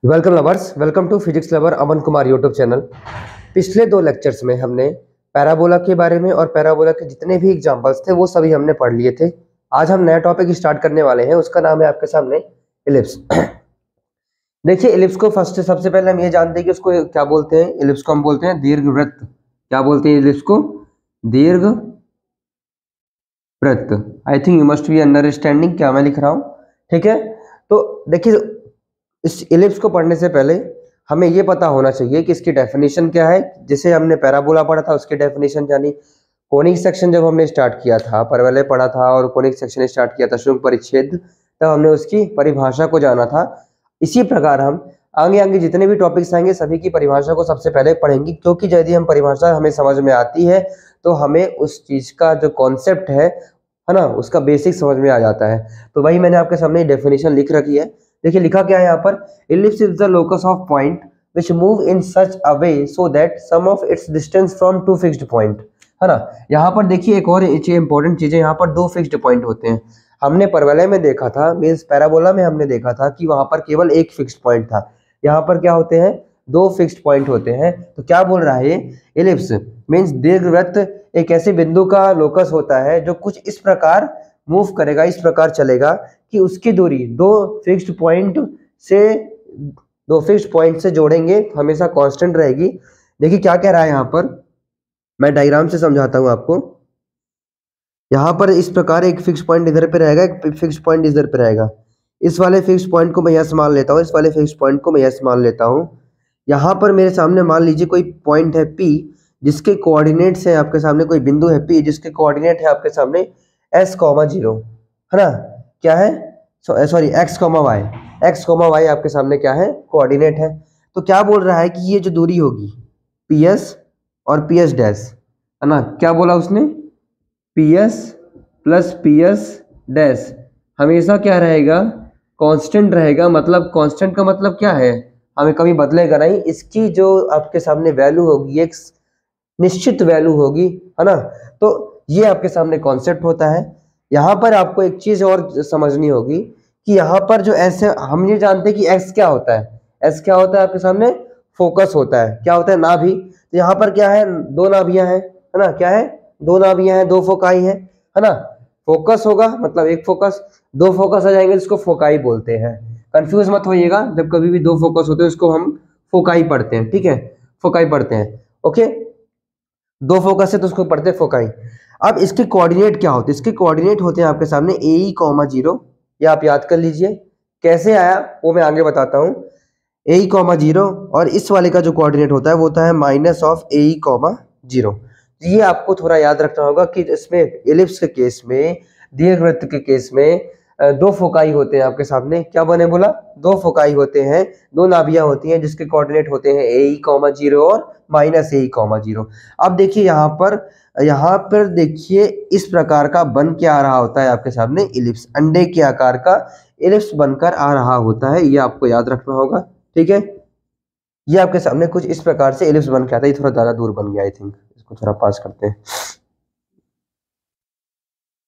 Welcome lovers, welcome to physics lover Aman Kumar YouTube channel. पिछले 2 lectures में हमने पैराबोला के बारे में और पैराबोला के जितने भी एग्जांपल्स थे वो सभी हमने पढ़ लिए थे। आज हम नया टॉपिक स्टार्ट करने वाले हैं, उसका नाम है आपके सामने इलिप्स। देखिए, इलिप्स को फर्स्ट सबसे पहले हम ये जानते हैं कि उसको क्या बोलते हैं। इलिप्स को हम बोलते हैं दीर्घवृत्त। क्या बोलते हैं इलिप्स को? दीर्घवृत्त। I think you must be understanding क्या मैं लिख रहा हूँ, ठीक है। तो देखिए, इस इलिप्स को पढ़ने से पहले हमें ये पता होना चाहिए कि इसकी डेफिनेशन क्या है। जैसे हमने पैराबोला पढ़ा था उसकी डेफिनेशन जानी, कोनिक सेक्शन जब हमने स्टार्ट किया था, परवलय पढ़ा था और कोनिक सेक्शन स्टार्ट किया था, शृंग परिच्छेद, तब हमने उसकी परिभाषा को जाना था। इसी प्रकार हम आगे आगे जितने भी टॉपिक्स आएंगे सभी की परिभाषा को सबसे पहले पढ़ेंगे, क्योंकि यदि हम परिभाषा हमें समझ में आती है तो हमें उस चीज का जो कॉन्सेप्ट है ना, उसका बेसिक समझ में आ जाता है। तो वही मैंने आपके सामने डेफिनेशन लिख रखी है। देखिए लिखा क्या है यहाँ पर, ellipse is the locus of point which move in such a way so that sum of its distance from two fixed point, है ना। यहाँ पर देखिए एक और इंपॉर्टेंट चीज है, यहाँ पर 2 फिक्स्ड पॉइंट होते हैं। हमने परवलय में देखा था, मीन्स पैराबोला में हमने देखा था कि वहां पर केवल एक फिक्स्ड पॉइंट था। यहाँ पर क्या होते हैं? 2 फिक्स्ड पॉइंट होते हैं। तो क्या बोल रहा है ये? इलिप्स मीन्स दीर्घवृत्त एक ऐसे बिंदु का लोकस होता है जो कुछ इस प्रकार मूव करेगा, इस प्रकार चलेगा कि उसकी दूरी 2 फिक्स्ड पॉइंट से जोड़ेंगे तो हमेशा कांस्टेंट रहेगी। देखिए क्या कह रहा है यहाँ पर, मैं डायग्राम से समझाता हूँ आपको। यहाँ पर इस प्रकार एक फिक्स पॉइंट इधर पे रहेगा, एक फिक्स पॉइंट इधर पे रहेगा। इस वाले फिक्स पॉइंट को मैं यहाँ से मान लेता हूँ, इस वाले फिक्स पॉइंट को मैं यहाँ से मान लेता हूँ। यहाँ पर मेरे सामने मान लीजिए कोई पॉइंट है P, जिसके कोऑर्डिनेट्स हैं आपके सामने, कोई बिंदु है P जिसके कोऑर्डिनेट है आपके सामने s,0, है ना। क्या है? सॉरी x, y आपके सामने क्या है? कोऑर्डिनेट है। तो क्या बोल रहा है कि ये जो दूरी होगी PS और PS डैश, है ना। क्या बोला उसने? PS प्लस PS डैश हमेशा क्या रहेगा? कांस्टेंट रहेगा। मतलब कांस्टेंट का मतलब क्या है? हमें कभी बदलेगा नहीं। इसकी जो आपके सामने वैल्यू होगी एक निश्चित वैल्यू होगी, है ना। तो ये आपके सामने कॉन्सेप्ट होता है। यहाँ पर आपको एक चीज और समझनी होगी कि यहाँ पर जो S है, हम ये जानते हैं कि X क्या होता है। S क्या होता है आपके सामने? फोकस होता है। क्या होता है? नाभि। तो यहाँ पर क्या है? 2 नाभियां हैं, है ना। क्या है? 2 नाभियां हैं, 2 फोकाई है ना। फोकस होगा मतलब एक फोकस, 2 फोकस आ जाएंगे जिसको फोकाई बोलते हैं। कंफ्यूज मत होइएगा, जब कभी भी 2 फोकस होते हैं उसको हम फोकाई पढ़ते हैं, ठीक है। फोकाई पढ़ते हैं, ओके। 2 फोकस है तो उसको पढ़ते हैं फोकाई। अब इसके कोऑर्डिनेट क्या होते हैं? इसके कोऑर्डिनेट होते हैं आपके सामने AE,0। ये आप याद कर लीजिए। कैसे आया वो मैं आगे बताता हूँ। AE,0 और इस वाले का जो कोऑर्डिनेट होता है वो होता है -AE,0। ये आपको थोड़ा याद रखना होगा कि इसमें इलिप्स के केस में, दीर्घवृत्त के केस में 2 फोकाई होते हैं आपके सामने। क्या बने बोला? 2 फोकाई होते हैं, 2 नाभियां होती हैं जिसके कोऑर्डिनेट होते हैं AE,0 और -AE,0। अब देखिए यहाँ पर देखिए इस प्रकार का बन के आ रहा होता है आपके सामने इलिप्स, अंडे के आकार का इलिप्स बनकर आ रहा होता है। ये आपको याद रखना होगा, ठीक है। ये आपके सामने कुछ इस प्रकार से इलिप्स बन के आता है। ये थोड़ा ज्यादा दूर बन गया, आई थिंक इसको थोड़ा पास करते हैं,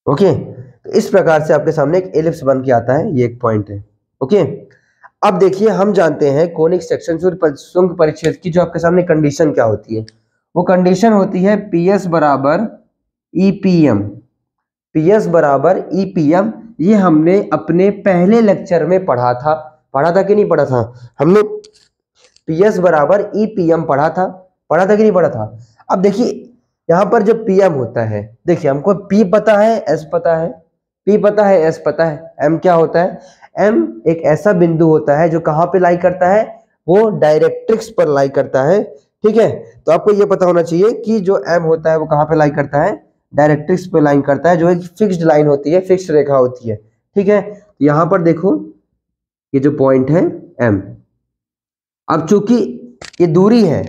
ओके। तो इस प्रकार से आपके सामने एक इलिप्स बन के आता है, ये एक पॉइंट है, ओके। अब देखिए हम जानते हैं कोनिक सेक्शन शृंग परिच्छेद की जो आपके सामने कंडीशन क्या होती है। वो कंडीशन होती है PS बराबर EPM। PS बराबर EPM, ये हमने अपने पहले लेक्चर में पढ़ा था कि नहीं पढ़ा था? हमने PS बराबर EPM पढ़ा था कि नहीं पढ़ा था? अब देखिए यहाँ पर जो PM होता है, देखिए हमको P पता है, S पता है, P पता है, S पता है, M क्या होता है? M एक ऐसा बिंदु होता है जो कहाँ पे लाई करता है? वो डायरेक्ट्रिक्स पर लाई करता है, ठीक है। तो आपको ये पता होना चाहिए कि जो M होता है वो कहाँ पे लाई करता है? डायरेक्ट्रिक्स पे लाइन करता है, जो एक फिक्स्ड लाइन होती है, फिक्स्ड रेखा होती है, ठीक है। यहाँ पर देखो ये जो पॉइंट है M, अब चूंकि ये दूरी है,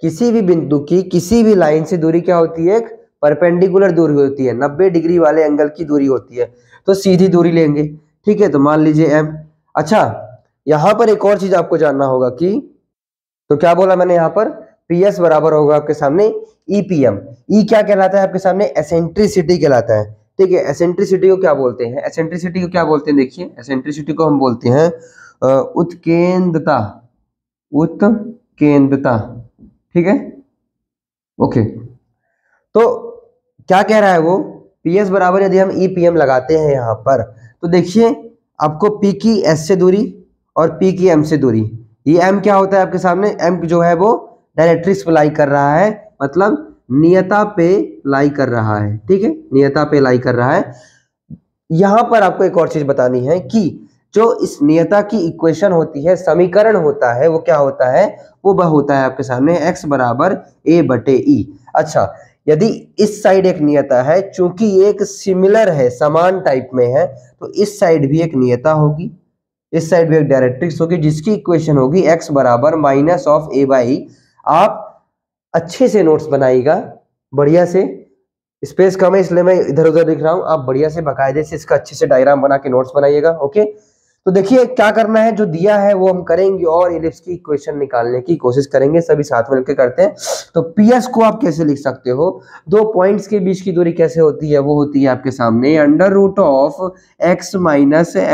किसी भी बिंदु की किसी भी लाइन से दूरी क्या होती है? एक परपेंडिकुलर दूरी होती है, 90 डिग्री वाले एंगल की दूरी होती है। तो सीधी दूरी लेंगे, ठीक है। तो मान लीजिए M। अच्छा, यहाँ पर एक और चीज आपको जानना होगा कि, तो क्या बोला मैंने यहाँ पर? PS बराबर होगा आपके सामने EPM। E क्या कहलाता है आपके सामने? एसेंट्रिसिटी कहलाता है, ठीक है। एसेंट्रिसिटी को क्या बोलते हैं? एसेंट्रिसिटी को क्या बोलते हैं? देखिए एसेंट्रिसिटी को हम बोलते हैं उत्केंद्रता, उत्केंद्रता, ठीक है। ओके, तो क्या कह रहा है वो, PS बराबर यदि हम EPM लगाते हैं यहाँ पर, तो देखिए आपको P की S से दूरी और P की M से दूरी, ये M क्या होता है आपके सामने, M जो है वो डायरेक्ट्रिक्स पे लाई कर रहा है, मतलब नियता पे लाई कर रहा है, ठीक है, नियता पे लाई कर रहा है। यहां पर आपको एक और चीज बतानी है कि जो इस नियता की इक्वेशन होती है, समीकरण होता है, वो क्या होता है, वो वह होता है आपके सामने x बराबर A/E। अच्छा, यदि इस साइड एक नियता है, चूंकि एक सिमिलर है, समान टाइप में है, तो इस साइड भी एक नियता होगी, इस साइड भी एक डायरेक्ट्रिक्स होगी, जिसकी इक्वेशन होगी x बराबर -A/E। आप अच्छे से नोट्स बनाइएगा, बढ़िया से, स्पेस कम है इसलिए मैं इधर उधर लिख रहा हूं, आप बढ़िया से बाकायदे से इसका अच्छे से डायग्राम बना के नोट्स बनाइएगा। ओके, तो देखिए क्या करना है, जो दिया है वो हम करेंगे और इलिप्स की इक्वेशन निकालने की कोशिश करेंगे, सभी साथ में मिलकर करते हैं। तो PS को आप कैसे लिख सकते हो, दो पॉइंट्स के बीच की दूरी कैसे होती है, वो होती है आपके सामने √x -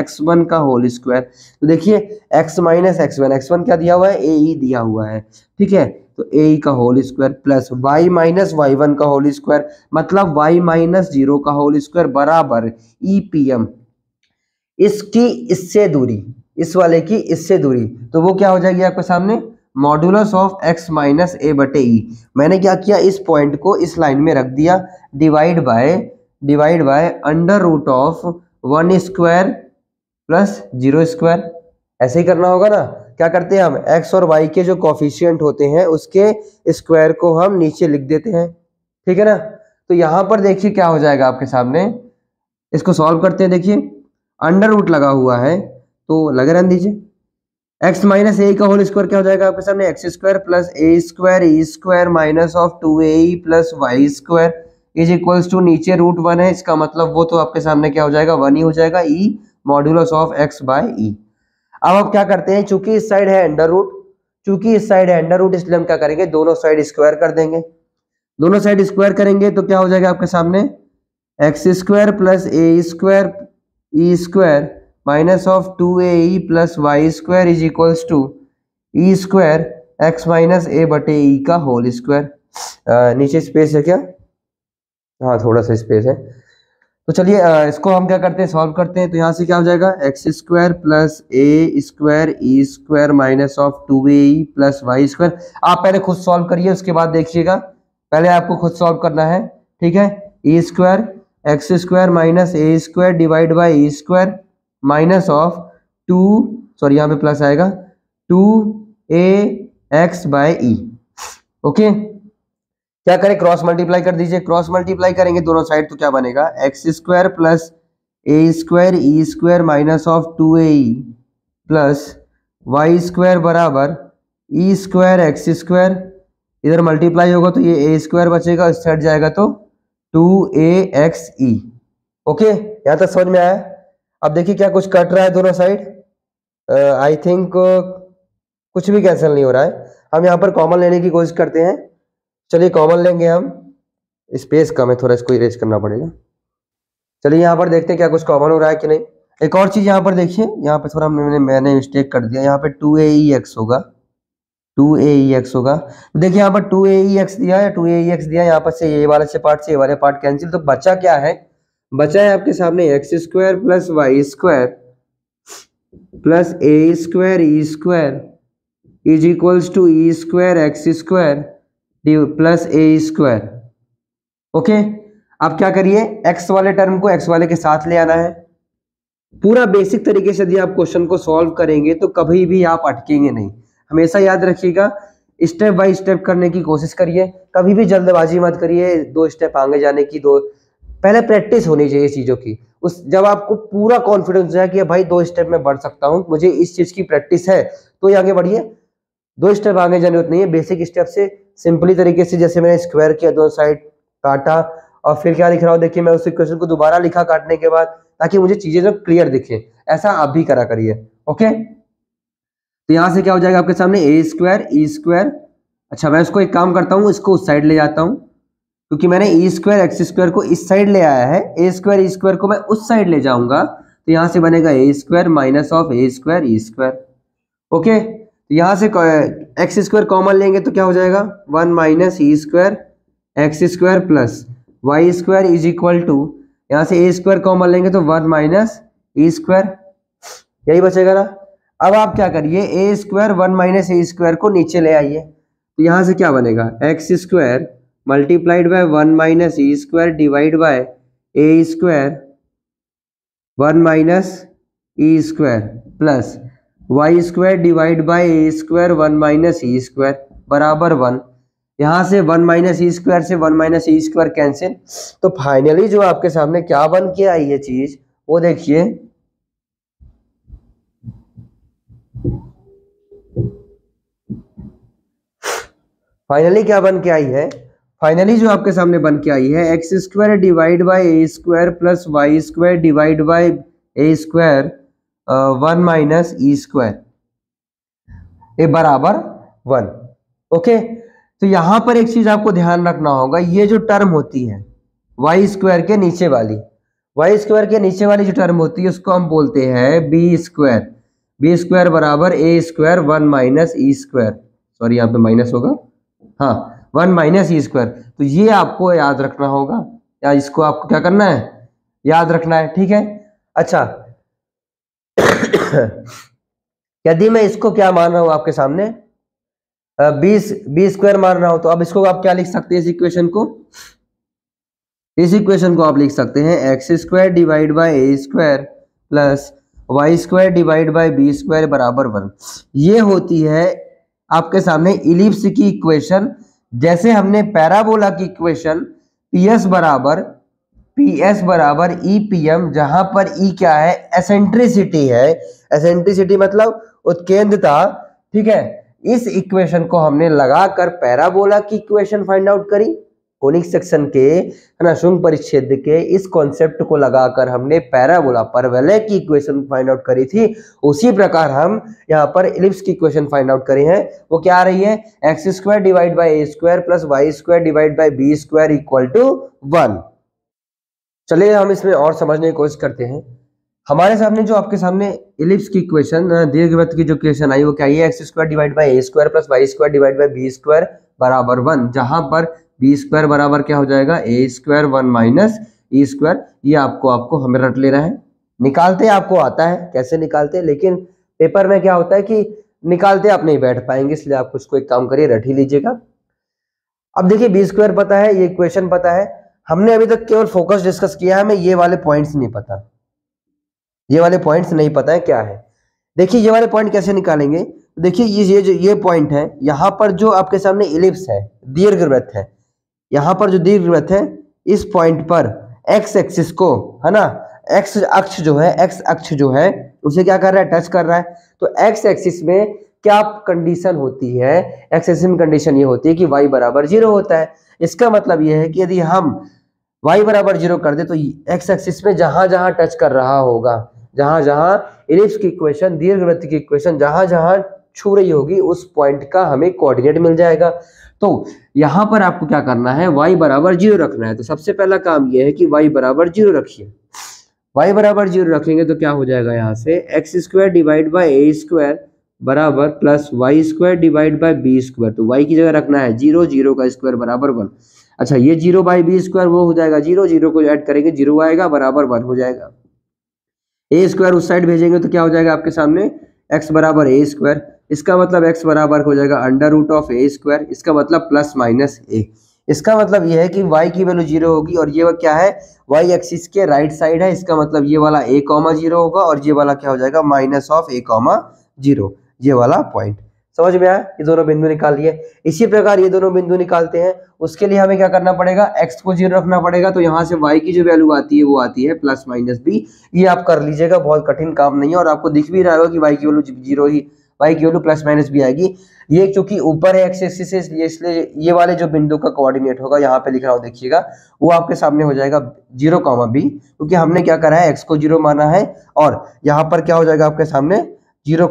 x1 का होल स्क्वायर। तो देखिए x - x1 क्या दिया हुआ है, AE दिया हुआ है, ठीक है, तो AE का whole square plus y - y1 का होल स्क्वायर, मतलब y - 0 का होल स्क्वायर बराबर EPM, इसकी इससे दूरी, इस वाले की इससे दूरी, तो वो क्या हो जाएगी आपके सामने, मॉड्यूलस ऑफ x - A/E। मैंने क्या किया, इस पॉइंट को इस लाइन में रख दिया, divide by √1 square plus 0 square, ऐसे ही करना होगा ना। क्या करते हैं हम, x और y के जो कोफिशिएंट होते हैं उसके स्क्वायर को हम नीचे लिख देते हैं, ठीक है ना। तो यहां पर देखिए क्या हो जाएगा आपके सामने, इसको सॉल्व करते हैं। देखिए अंडर रूट लगा हुआ है, तो लगे रहने दीजिए, x - A का होल स्क्वायर क्या हो जाएगा आपके सामने, x square plus A square E square minus of 2AE plus y square is equals to, नीचे √1 है, इसका मतलब वो तो आपके सामने क्या हो जाएगा, 1 ही हो जाएगा, E मॉड्यूलस ऑफ x/E। अब आप क्या करते हैं, चूंकि इस साइड है अंडर रूट, इसलिए हम क्या करेंगे, दोनों साइड स्क्वायर कर देंगे। दोनों साइड स्क्वायर करेंगे तो क्या हो जाएगा आपके सामने, x square plus A square E square minus of 2AE plus y square is equals to E square x - A/E का होल स्क्वायर। नीचे स्पेस है क्या, हाँ थोड़ा सा स्पेस है, तो चलिए इसको हम क्या करते हैं, सॉल्व करते हैं। तो यहाँ से क्या हो जाएगा, x square plus A square E square minus of 2AE plus y square. आप पहले खुद सॉल्व करिए, उसके बाद देखिएगा, पहले आपको खुद सॉल्व करना है, ठीक है। E square x square minus A square divide by E square minus of 2, sorry यहाँ पे प्लस आएगा, 2AX/E। ओके, क्या करें, क्रॉस मल्टीप्लाई कर दीजिए, क्रॉस मल्टीप्लाई करेंगे दोनों साइड तो क्या बनेगा, x square plus A square E square minus of 2AE plus y square बराबर E स्क्वायर x स्क्वायर, इधर मल्टीप्लाई होगा तो ये A स्क्वायर बचेगा, इस साइड जाएगा तो 2AXE। ओके, यहाँ तक समझ में आया। अब देखिए क्या कुछ कट रहा है दोनों साइड, आई थिंक कुछ भी कैंसिल नहीं हो रहा है। हम यहाँ पर कॉमन लेने की कोशिश करते हैं, चलिए कॉमन लेंगे हम, स्पेस कम है थोड़ा, इसको इरेज करना पड़ेगा। चलिए यहाँ पर देखते हैं क्या कुछ कॉमन हो रहा है कि नहीं। एक और चीज यहाँ पर देखिए, यहाँ पे थोड़ा मैंने मिस्टेक कर दिया, यहाँ पे 2AEX होगा, 2AEX होगा। तो देखिए यहाँ पर 2AEX दिया है, 2AEX दिया है, यहाँ पर से ये वाले से पार्ट से ये वाले पार्ट कैंसिल, तो बचा क्या है, बचा है आपके सामने x square plus y square plus A square E square is equals to E square x square plus A square. Okay, अब क्या करिए, x वाले टर्म को x वाले के साथ ले आना है। पूरा बेसिक तरीके से यदि आप क्वेश्चन को सॉल्व करेंगे तो कभी भी आप अटकेंगे नहीं, हमेशा याद रखिएगा, स्टेप बाय स्टेप करने की कोशिश करिए, कभी भी जल्दबाजी मत करिए, 2 स्टेप आगे जाने की, पहले प्रैक्टिस होनी चाहिए चीजों की। उस जब आपको पूरा कॉन्फिडेंस है कि भाई 2 स्टेप में बढ़ सकता हूं, मुझे इस चीज की प्रैक्टिस है, तो ये आगे बढ़िए। 2 स्टेप आगे जाने जरूरत नहीं है, बेसिक स्टेप से सिंपली तरीके से, जैसे मैंने स्क्वायर किया, दोनों साइड काटा और फिर क्या लिख रहा हूँ, देखिए मैं उस इक्वेशन को दोबारा लिखा काटने के बाद, ताकि मुझे चीजें जो क्लियर दिखे, ऐसा आप भी करा करिए। ओके, तो यहां से क्या हो जाएगा आपके सामने, A स्क्वायर E स्क्वायर। अच्छा, मैं उसको एक काम करता हूँ, इसको उस साइड ले जाता हूँ, क्योंकि मैंने E स्क्वायर x स्क्वायर को इस साइड ले आया है, A स्क्वायर E स्क्वायर को मैं उस साइड ले जाऊंगा, तो यहां से बनेगा A square minus of A square E square. Okay, तो यहाँ से एक्स स्क्वायर कॉमन लेंगे तो क्या हो जाएगा 1 minus E square x square plus y square is equal to, यहाँ से ए स्क्वायर कॉमन लेंगे तो 1 माइनस ई स्क्वायर, यही बचेगा ना। अब आप क्या करिए, A square 1 minus A square को नीचे ले आइए, तो यहाँ से क्या बनेगा x square multiplied by 1 minus E square divide by A square 1 minus E square plus y square divide by A square 1 minus E square बराबर 1। यहाँ से 1 माइनस ई स्क्वायर से 1 माइनस ई स्क्वायर कैंसिल, तो finally जो आपके सामने क्या बन के आई है चीज वो देखिए, फाइनली क्या बन के आई है, फाइनली जो आपके सामने बन के आई है x square divide by A square plus y square divide by A square 1 minus E square a बराबर 1। ओके, तो यहां पर एक चीज आपको ध्यान रखना होगा, ये जो टर्म होती है वाई स्क्वायर के नीचे वाली, वाई स्क्वायर के नीचे वाली जो टर्म होती है उसको हम बोलते हैं बी स्क्वायर, बी स्क्वायर बराबर ए square 1 minus E square, sorry यहाँ पे माइनस होगा, हाँ 1 माइनस ई स्क्वायर। तो ये आपको याद रखना होगा, या इसको आपको क्या करना है, याद रखना है, ठीक है। अच्छा यदि मैं इसको क्या मान रहा हूं आपके सामने, बी स्क्वायर मान रहा हूं, तो अब इसको आप क्या लिख सकते हैं, इस इक्वेशन को, इस इक्वेशन को आप लिख सकते हैं x square divide by A square plus y square divide by B square बराबर 1। ये होती है आपके सामने इलिप्स की इक्वेशन, जैसे हमने पैराबोला की इक्वेशन पीएस बराबर ई पी एम, जहां पर ई क्या है, एसेंट्रिसिटी है, एसेंट्रिसिटी मतलब उत्केंद्रता, ठीक है। इस इक्वेशन को हमने लगाकर पैराबोला की इक्वेशन फाइंड आउट करी, कोनिक सेक्शन के, है ना, शुंग परिच्छेद के इस कॉन्सेप्ट को लगाकर हमने पैराबोला परवलय की इक्वेशन फाइंड आउट करी थी। उसी प्रकार हम यहाँ पर इलिप्स की इक्वेशन फाइंड आउट करी है, वो क्या आ रही है, x square divide by A square plus y square divide by B square equal to 1। चलिए हम इसमें और समझने की कोशिश करते हैं। हमारे सामने जो आपके सामने इलिप्स की इक्वेशन, दीर्घवृत्त की जो इक्वेशन आई वो क्या है, x square divide by A square plus y square divide by B square बराबर 1, जहां पर बी स्क्वायर बराबर क्या हो जाएगा, ए स्क्वायर 1 माइनस ई स्क्वायर। ये आपको हमें रट ले रहा है, निकालते आपको आता है कैसे निकालते, लेकिन पेपर में क्या होता है कि निकालते आप नहीं बैठ पाएंगे, इसलिए आप कुछ कोई काम करिए, रट ही लीजिएगा। अब देखिए बी स्क्वायर पता है, ये इक्वेशन पता है, हमने अभी तक केवल फोकस डिस्कस किया है, हमें ये वाले पॉइंट्स नहीं पता, ये वाले पॉइंट्स नहीं पता है क्या है। देखिए ये वाले पॉइंट कैसे निकालेंगे, देखिए ये पॉइंट है, यहाँ पर जो आपके सामने इलिप्स है, दीर्घवृत्त है, यहाँ पर जो दीर्घवृत्त है, इस पॉइंट पर एक्स एक्सिस को, है ना, एक्स अक्ष जो है उसे क्या कर रहा है, टच कर रहा है। तो एक्स एक्सिस में क्या कंडीशन होती है, एक्स एक्सिस में कंडीशन ये होती है कि y बराबर 0 होता है। इसका मतलब ये है कि यदि हम y बराबर 0 कर दे तो एक्स एक्सिस में जहां जहां टच कर रहा होगा, जहां जहां इलिप्स की इक्वेशन, दीर्घवृत्त की इक्वेशन जहां जहां छू रही होगी, उस पॉइंट का हमें कोऑर्डिनेट मिल जाएगा। तो यहां पर आपको क्या करना है, y बराबर 0 रखना है। तो सबसे पहला काम यह है कि y बराबर 0 रखिए, y बराबर 0 रखेंगे तो क्या हो जाएगा, यहाँ से x square divide by A square बराबर plus y square divide by B square. तो y की जगह रखना है 0, 0 का स्क्वायर बराबर 1। अच्छा, ये 0 बाई बी स्क्वायर वो हो जाएगा 0, 0 को ऐड करेंगे 0 आएगा बराबर 1 हो जाएगा। ए स्क्वायर उस साइड भेजेंगे तो क्या हो जाएगा आपके सामने, x बराबर ए स्क्वायर, इसका मतलब x बराबर हो जाएगा under root of A square, इसका मतलब प्लस माइनस ए। इसका मतलब ये है कि y की वैल्यू 0 होगी, और ये क्या है, y एक्सिस के राइट साइड है, इसका मतलब ये वाला a, 0 होगा, और ये वाला क्या हो जाएगा, माइनस ऑफ a, 0, ये वाला पॉइंट। समझ में आया, ये दोनों बिंदु निकाल लिए। इसी प्रकार ये दोनों बिंदु निकालते हैं, उसके लिए हमें क्या करना पड़ेगा, x को 0 रखना पड़ेगा, तो यहाँ से y की जो वैल्यू आती है वो आती है प्लस माइनस b। ये आप कर लीजिएगा, बहुत कठिन काम नहीं है, और आपको दिख भी रहा होगा कि y की वैल्यू 0 ही, y की वैल्यू प्लस माइनस भी आएगी। ये चूंकि ऊपर है एक्स एक्सिस से, इसलिए ये वाले जो बिंदु का कोऑर्डिनेट होगा, यहाँ पे लिख रहा हूँ देखिएगा, वो आपके सामने हो जाएगा 0, b, क्योंकि हमने क्या करा है, x को 0 माना है, और यहाँ पर क्या हो जाएगा आपके सामने 0,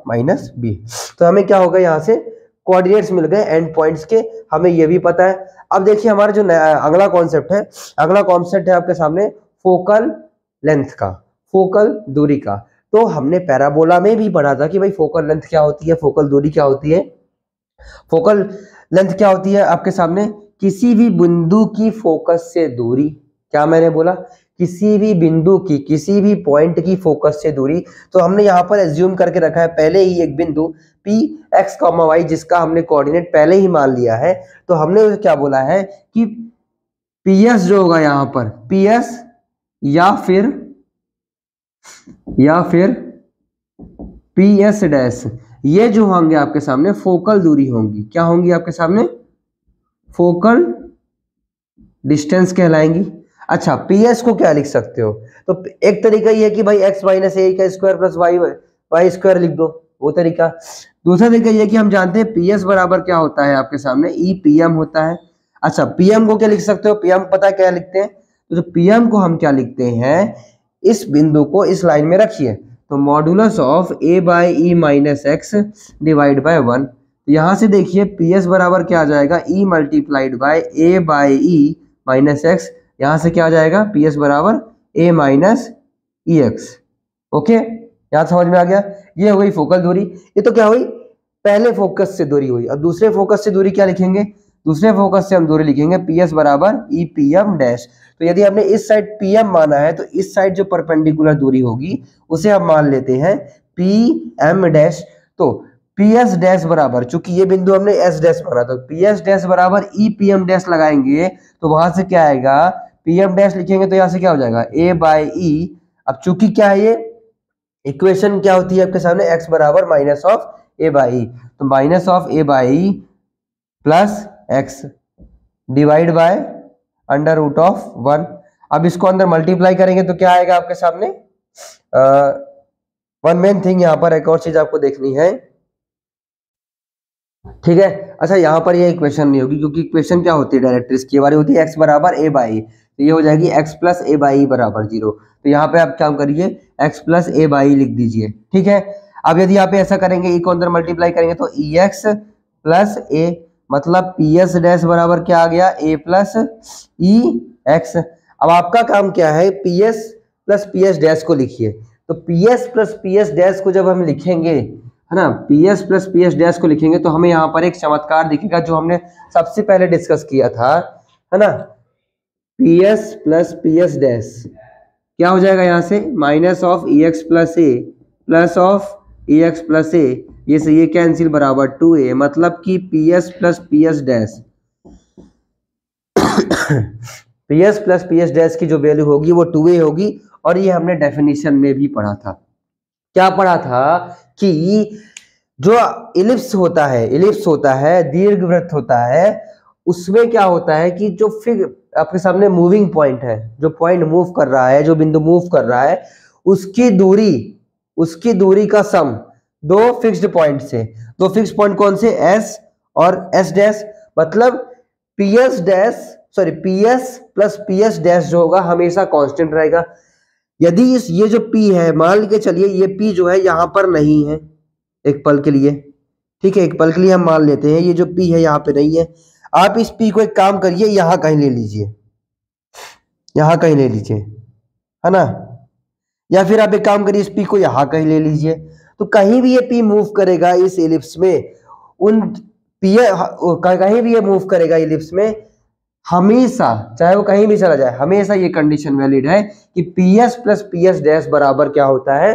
माइनस b। तो हमें क्या होगा, यहाँ से कोऑर्डिनेट्स मिल गए एंड पॉइंट्स के, हमें ये भी पता है। अब देखिए हमारा जो अगला कॉन्सेप्ट है, आपके सामने फोकल लेंथ का, फोकल दूरी का। तो हमने पैराबोला में भी पढ़ा था कि भाई फोकल लेंथ क्या होती है, फोकल दूरी क्या होती है। फोकल लेंथ क्या होती है आपके सामने, किसी भी बिंदु की फोकस से दूरी। क्या मैंने बोला, किसी भी बिंदु की, किसी भी पॉइंट की फोकस से दूरी। तो हमने यहाँ पर एज्यूम करके रखा है पहले ही एक बिंदु पी एक्स कॉमा वाई जिसका हमने कोऑर्डिनेट पहले ही मान लिया है। तो हमने उसे क्या बोला है कि पी एस जो होगा यहाँ पर पी एस या फिर पी एस डैश, ये जो होंगे आपके सामने फोकल दूरी होंगी। क्या होंगी आपके सामने, फोकल डिस्टेंस कहलाएंगी। अच्छा, पी एस को क्या लिख सकते हो, तो एक तरीका ये है कि भाई एक्स माइनस ए का स्क्वायर प्लस वाई स्क्वायर लिख दो, वो तरीका। दूसरा तरीका ये कि हम जानते हैं पी एस बराबर क्या होता है आपके सामने, ई पी एम होता है। अच्छा, पी एम को क्या लिख सकते हो, पी एम पता है क्या लिखते हैं, तो पी एम को हम क्या लिखते हैं, इस बिंदु को इस लाइन में रखिए, तो modulus of A by e minus x divide bye 1। यहां से देखिए पी एस बराबर क्या आ जाएगा, e multiplied by a by e minus x. यहां से क्या आ जाएगा, पी एस बराबर a minus e x. Okay, यहां समझ में आ गया। ये हो गई फोकल दूरी। ये तो क्या हुई, पहले फोकस से दूरी हुई। अब दूसरे फोकस से दूरी क्या लिखेंगे, दूसरे फोकस से हम दूरी लिखेंगे पी एस बराबर ई पी एम डैश। तो यदि हमने इस साइड पी एम माना है तो इस साइड जो परपेंडिकुलर दूरी होगी उसे हम मान लेते हैं पी एम डैश। तो पी एस डैश बराबर, चूंकि ये बिंदु हमने एस डैश माना, तो पी एस डैश बराबर ई पी एम डैश लगाएंगे तो वहां से क्या आएगा, पी एम डैश लिखेंगे तो यहां से क्या हो जाएगा, ए बाई ई। अब चूंकि क्या है, ये इक्वेशन क्या होती है आपके सामने, एक्स बराबर minus of A by E, तो minus of A by E plus x divide by under root of 1। अब इसको अंदर मल्टीप्लाई करेंगे तो क्या आएगा आपके सामने, वन मेन थिंग यहाँ पर एक और चीज आपको देखनी है, ठीक है। अच्छा, यहाँ पर ये इक्वेशन नहीं होगी क्योंकि इक्वेशन क्या होती है, डायरेक्ट्रिक्स की वाली होती है एक्स बराबर ए बाई, तो ये हो जाएगी एक्स प्लस ए बाई बराबर 0। तो यहाँ पे आप क्या करिए, एक्स प्लस ए बाई लिख दीजिए, ठीक है। अब यदि यहाँ पे ऐसा करेंगे, ई को अंदर मल्टीप्लाई करेंगे तो ई एक्स प्लस ए, मतलब पी एस डैश बराबर क्या आ गया, ए प्लस ई एक्स। अब आपका काम क्या है, पी एस डैश को लिखिए। तो P S plus P S dash को जब हम लिखेंगे, है ना, P S plus P S dash को लिखेंगे तो हमें यहाँ पर एक चमत्कार दिखेगा जो हमने सबसे पहले डिस्कस किया था, है ना। P S plus P S dash क्या हो जाएगा, यहाँ से minus of e x plus a plus of e x plus a, ये से ये कैंसिल बराबर 2a, मतलब कि P S plus P S dash P S plus P S dash की जो वैल्यू होगी वो 2a होगी। और ये हमने डेफिनेशन में भी पढ़ा था, क्या पढ़ा था कि जो इलिप्स होता है दीर्घवृत्त होता है, उसमें क्या होता है कि जो फिर आपके सामने मूविंग पॉइंट है, जो पॉइंट मूव कर रहा है, जो बिंदु मूव कर रहा है, उसकी दूरी का सम दो फिक्स्ड पॉइंट से, दो फिक्स्ड पॉइंट कौन से, एस और एस डैश, मतलब P S plus P S dash जो होगा हमेशा कांस्टेंट रहेगा। यदि ये जो P है, मान के चलिए ये P जो है यहाँ पर नहीं है एक पल के लिए, ठीक है, एक पल के लिए हम मान लेते हैं ये जो P है यहाँ पे नहीं है। आप इस P को एक काम करिए, यहाँ कहीं ले लीजिए, है ना, या फिर आप एक काम करिए इस P को यहाँ कहीं ले लीजिए। तो कहीं भी ये P मूव करेगा इस एलिप्स में, कहीं भी ये मूव करेगा एलिप्स में, हमेशा चाहे वो कहीं भी चला जाए, हमेशा ये कंडीशन वैलिड है कि P S plus P S dash बराबर क्या होता है,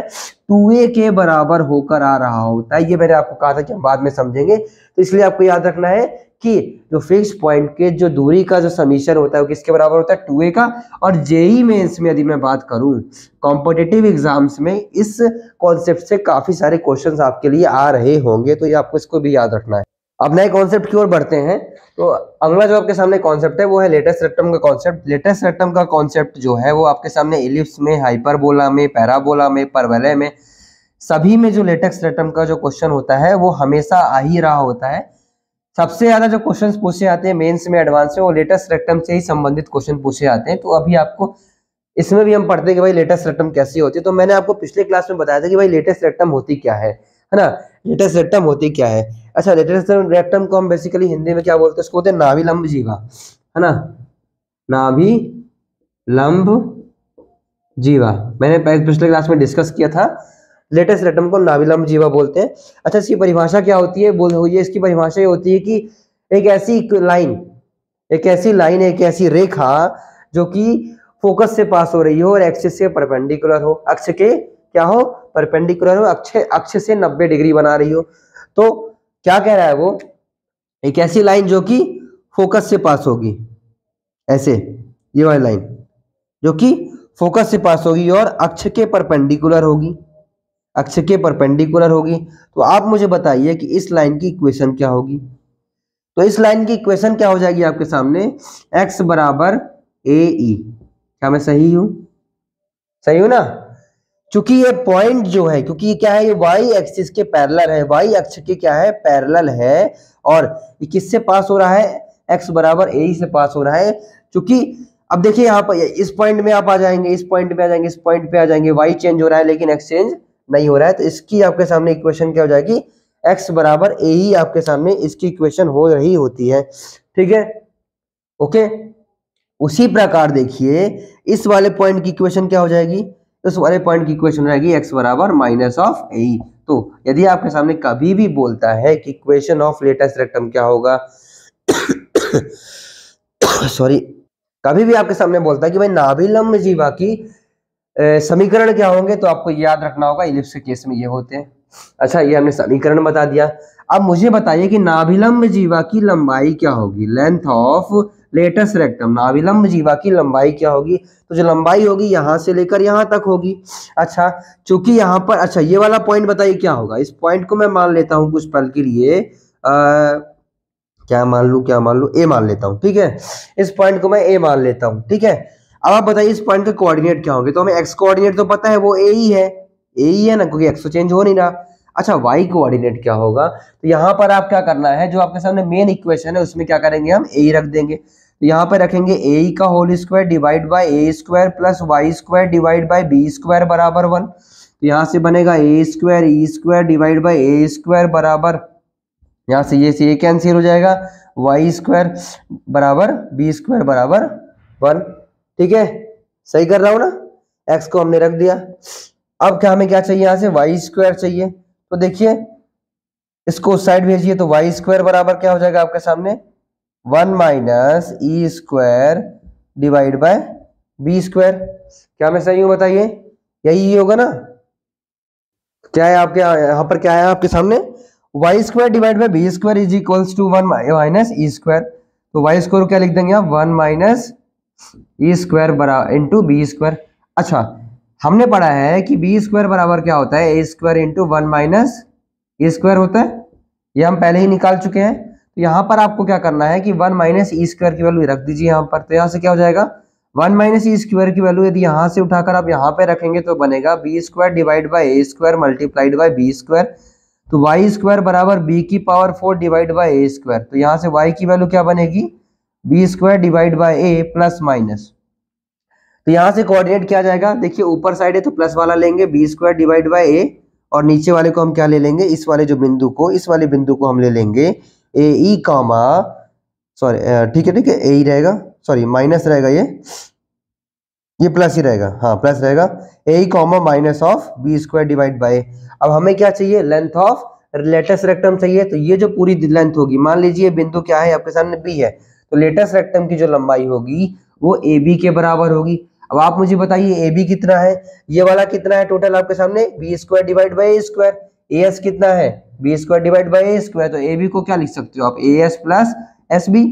2a के बराबर होकर आ रहा होता है। ये मैंने आपको कहा था कि हम बाद में समझेंगे, तो इसलिए आपको याद रखना है कि जो फिक्स पॉइंट के जो दूरी का जो समीशन होता है वो किसके बराबर होता है, 2a का। और जेई मेंस में यदि मैं बात करूं, कॉम्पिटिटिव एग्जाम्स में इस कॉन्सेप्ट से काफी सारे क्वेश्चंस आपके लिए आ रहे होंगे, तो ये आपको इसको भी याद रखना है। अब नए कॉन्सेप्ट की ओर बढ़ते हैं। तो अगला जो आपके सामने कॉन्सेप्ट है वो है लेटेस्ट रेक्टम का कॉन्सेप्ट। लेटेस्ट रेक्टम का कॉन्सेप्ट जो है वो आपके सामने एलिप्स में, हाइपरबोला में, पैराबोला में, परवलय में, सभी में जो लेटेस्ट रेक्टम का जो क्वेश्चन होता है वो हमेशा आ ही रहा होता है। सबसे ज्यादा जो क्वेश्चंस पूछे जाते हैं मेंस में, एडवांस में, वो लेटेस्ट रेक्टम से ही संबंधित क्वेश्चन पूछे जाते हैं। तो अभी आपको इसमें भी हम पढ़ते हैं कि भाई लेटेस्ट रेक्टम कैसी होती है। तो मैंने आपको पिछले क्लास में बताया था कि भाई लेटेस्ट रेक्टम होती क्या है ना, लेटेस्ट रेक्टम होती क्या है। अच्छा, लेटेस्ट रेक्टम को हम बेसिकली हिंदी में क्या बोलते हैं, उसको बोलते हैं नाभिलंब जीवा, है ना, नाभिलंब जीवा। मैंने पिछले क्लास में डिस्कस किया था। लेटेस्ट रेक्टम को नाभिलंब जीवा बोलते हैं। अच्छा, इसकी परिभाषा क्या होती है? ये इसकी परिभाषा ये होती है कि एक ऐसी लाइन, एक ऐसी रेखा जो कि फोकस से पास हो रही हो और एक्सिस से परपेंडिकुलर हो, अक्ष के क्या हो? परपेंडिकुलर हो, अक्ष से 90 डिग्री बना रही हो। तो क्या कह रहा है वो? एक ऐसी लाइन जो कि फोकस से पास होगी, ऐसे ये वाली लाइन जो कि फोकस से पास होगी और अक्ष के परपेंडिकुलर होगी, अक्ष के परपेंडिकुलर होगी। तो आप मुझे बताइए कि इस लाइन की इक्वेशन क्या होगी? तो इस लाइन की इक्वेशन क्या हो जाएगी आपके सामने? x बराबर AE। क्या मैं सही हूं? सही हूं ना? क्योंकि ये पॉइंट जो है, क्योंकि ये क्या है? ये y एक्सिस के पैरेलल है, y अक्ष के क्या है? पैरेलल है। और ये किससे पास हो रहा है? x बराबर AE से पास हो रहा है। क्योंकि अब देखिए यहाँ पर इस पॉइंट में आप आ जाएंगे, इस पॉइंट पे आ जाएंगे, इस पॉइंट पे आ जाएंगे, y चेंज हो रहा है लेकिन x चेंज नहीं हो रहा है। तो इसकी आपके सामने इक्वेशन क्या हो जाएगी? x बराबर AE आपके सामने इसकी इक्वेशन हो रही होती है। ठीक है, ओके। उसी प्रकार देखिए इस वाले पॉइंट की इक्वेशन क्या हो जाएगी? इस वाले पॉइंट की इक्वेशन हो जाएगी x बराबर माइनस ऑफ AE। तो यदि आपके सामने कभी भी बोलता है कि इक्वेशन ऑफ लेटेस्ट रेक्टम क्या होगा सॉरी, कभी भी आपके सामने बोलता है कि भाई नाभिलंब जीवा की समीकरण क्या होंगे, तो आपको याद रखना होगा इलिप्स के केस में ये होते हैं। अच्छा, ये हमने समीकरण बता दिया। अब मुझे बताइए कि नाभिलंब जीवा की लंबाई क्या होगी? लेंथ ऑफ लेटेस्ट रेक्टम, नाभिलंब जीवा की लंबाई क्या होगी? तो जो लंबाई होगी यहां से लेकर यहां तक होगी। अच्छा, चूंकि यहां पर, अच्छा ये वाला पॉइंट बताइए क्या होगा? इस पॉइंट को मैं मान लेता हूं कुछ पल के लिए, क्या मान लूं ए मान लेता हूं। ठीक है, इस पॉइंट को मैं ए मान लेता हूं। ठीक है, अब आप बताइए इस पॉइंट के कोऑर्डिनेट क्या होंगे? तो हमें एक्स कोऑर्डिनेट तो पता है, वो ए ही है ना, क्योंकि एक्स तो चेंज हो नहीं रहा। अच्छा, वाई कोऑर्डिनेट क्या होगा? तो यहाँ पर आप क्या करना है, जो आपके सामने मेन इक्वेशन है उसमें क्या करेंगे? हम ए रख देंगे। तो यहाँ पर रखेंगे ए का whole square divide by A square plus y square divide by B square बराबर 1। तो यहाँ से बनेगा a square e square divide by A square बराबर, यहाँ से ये से कैंसिल हो जाएगा, वाई स्क्वायर बराबर बी स्क्वायर बराबर 1। ठीक है, सही कर रहा हूं ना? एक्स को हमने रख दिया। अब क्या हमें क्या चाहिए? यहाँ से वाई स्क्वायर चाहिए। तो देखिए इसको उस साइड भेजिए, तो वाई स्क्वायर बराबर क्या हो जाएगा आपके सामने? 1 minus E square divide by B square. क्या मैं सही हूं? बताइए, यही होगा ना? क्या है आपके यहाँ पर, क्या है आपके सामने? Y square divide by B square is equals to 1 minus E square. तो वाई स्क्वायर क्या लिख देंगे आप? 1 माइनस ई स्क्वायर बराबर इंटू बी स्क्वायर। अच्छा, हमने पढ़ा है कि बी स्क्वायर बराबर क्या होता है? ए square into 1 minus E square होता है, ये हम पहले ही निकाल चुके हैं। तो यहाँ पर आपको क्या करना है कि 1 माइनस ई स्क्वायर की वैल्यू रख दीजिए यहाँ पर। तो यहाँ से क्या हो जाएगा? 1 माइनस ई स्क्वायर की वैल्यू यदि यहाँ से उठाकर आप यहाँ पे रखेंगे तो बनेगा B square divide by A square multiplied by B square. तो वाई स्क्वायर बराबर बी की power 4 divide by A square. तो यहाँ से वाई की वैल्यू क्या बनेगी? B square divide by A plus minus. तो यहाँ से कोऑर्डिनेट क्या जाएगा? देखिए ऊपर साइड है तो प्लस वाला लेंगे, बी स्क्वायर डिवाइड बाय ए, और नीचे वाले को हम क्या ले लेंगे? इस वाले जो बिंदु को, इस वाले बिंदु को हम ले लेंगे ए ई कॉमा, सॉरी ठीक है ए ही रहेगा, सॉरी माइनस रहेगा, ये प्लस ही रहेगा, हाँ प्लस रहेगा, a comma minus of b square divide by. अब हमें क्या चाहिए? लेंथ ऑफ लेटेस्ट रेक्टम चाहिए। तो ये जो पूरी लेंथ होगी, मान लीजिए बिंदु क्या है आपके सामने? बी है। तो लेटेस्ट रेक्टम की जो लंबाई होगी वो ए बी के बराबर होगी। अब आप मुझे बताइए ए बी कितना है? ये वाला कितना है टोटल आपके सामने? B square divide by A square. A S कितना है? B square divide by A square. तो ए बी को क्या लिख सकते हो आप? A S plus S B.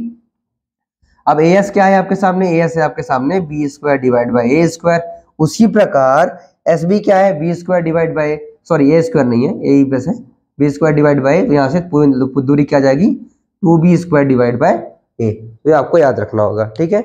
अब ए एस क्या है आपके सामने? ए एस है आपके सामने B square divide by A square. उसी प्रकार एस बी क्या है? B square divide by, sorry A square नहीं है, ए प्लस है, बी स्क्वायर डिवाइड बाय। तो यहाँ से पूरी दूरी क्या जाएगी? 2b स्क्वायर डिवाइड बाय ए। तो ये आपको याद रखना होगा। ठीक है।